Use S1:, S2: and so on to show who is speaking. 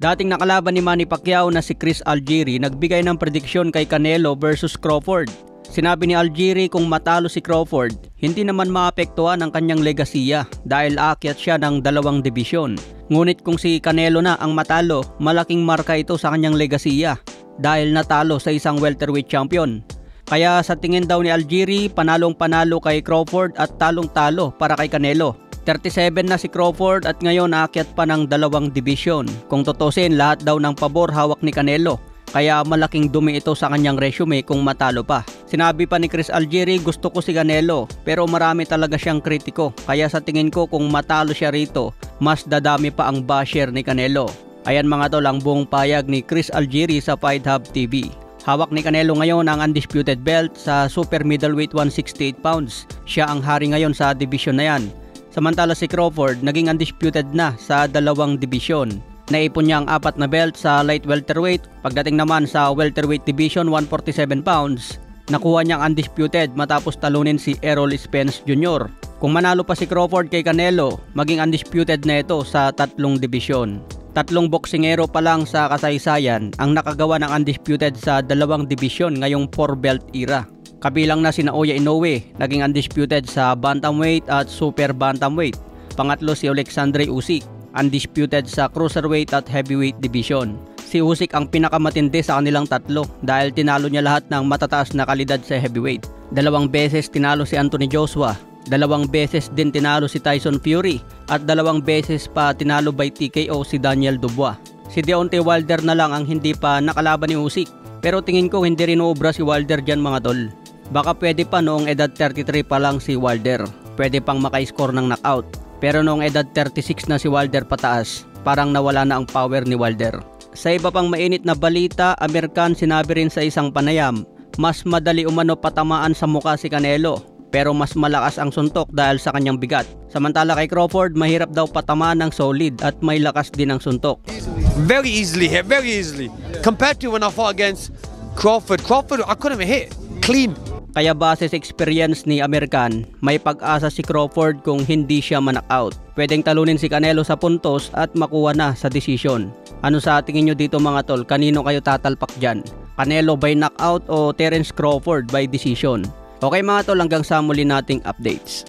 S1: Dating nakalaban ni Manny Pacquiao na si Chris Algieri nagbigay ng prediksyon kay Canelo versus Crawford. Sinabi ni Algieri kung matalo si Crawford, hindi naman maapektuhan ang kanyang legasiya dahil aakyat siya ng 2 dibisyon. Ngunit kung si Canelo na ang matalo, malaking marka ito sa kanyang legasiya dahil natalo sa isang welterweight champion. Kaya sa tingin daw ni Algieri, panalong-panalo kay Crawford at talong-talo para kay Canelo. 37 na si Crawford at ngayon aakyat pa ng 2 dibisyon. Kung tutusin, lahat daw ng pabor hawak ni Canelo. Kaya malaking dumi ito sa kanyang resume kung matalo pa. Sinabi pa ni Chris Algieri, gusto ko si Canelo pero marami talaga siyang kritiko. Kaya sa tingin ko kung matalo siya rito, mas dadami pa ang basher ni Canelo. Ayan mga tol, ang buong payag ni Chris Algieri sa Fight Hub TV. Hawak ni Canelo ngayon ang undisputed belt sa super middleweight 168 pounds. Siya ang hari ngayon sa division na yan. Samantala si Crawford naging undisputed na sa 2 dibisyon. Naipon niya ang 4 na belt sa light welterweight. Pagdating naman sa welterweight division 147 pounds, nakuha niya ang undisputed matapos talunin si Errol Spence Jr. Kung manalo pa si Crawford kay Canelo, maging undisputed na ito sa 3 dibisyon. 3 boksingero pa lang sa kasaysayan ang nakagawa ng undisputed sa 2 dibisyon ngayong 4 belt era. Kabilang na si Naoya Inoue, naging undisputed sa bantamweight at super bantamweight. Pangatlo si Alexandre Usyk, undisputed sa cruiserweight at heavyweight division. Si Usyk ang pinakamatindi sa kanilang 3 dahil tinalo niya lahat ng matataas na kalidad sa heavyweight. 2 beses tinalo si Anthony Joshua, 2 beses din tinalo si Tyson Fury, at 2 beses pa tinalo by TKO si Daniel Dubois. Si Deontay Wilder na lang ang hindi pa nakalaban ni Usyk. Pero tingin ko hindi rin uubra si Wilder dyan mga tol. Baka pwede pa noong edad 33 pa lang si Wilder. Pwede pang maka-score ng knockout. Pero noong edad 36 na si Wilder pataas, parang nawala na ang power ni Wilder. Sa iba pang mainit na balita, American sinabi rin sa isang panayam, mas madali umano patamaan sa mukha si Canelo, pero mas malakas ang suntok dahil sa kanyang bigat. Samantala kay Crawford, mahirap daw patamaan ng solid at may lakas din ang suntok.
S2: Very easily hit, very easily. Compared to when I fought against Crawford, I couldn't even hit clean.
S1: Kaya base sa experience ni American, may pag-asa si Crawford kung hindi siya ma-knockout. Pwedeng talunin si Canelo sa puntos at makuha na sa desisyon. Ano sa tingin nyo dito mga tol? Kanino kayo tatalpak dyan? Canelo by knockout o Terence Crawford by decision? Okay mga tol, hanggang sa muli nating updates.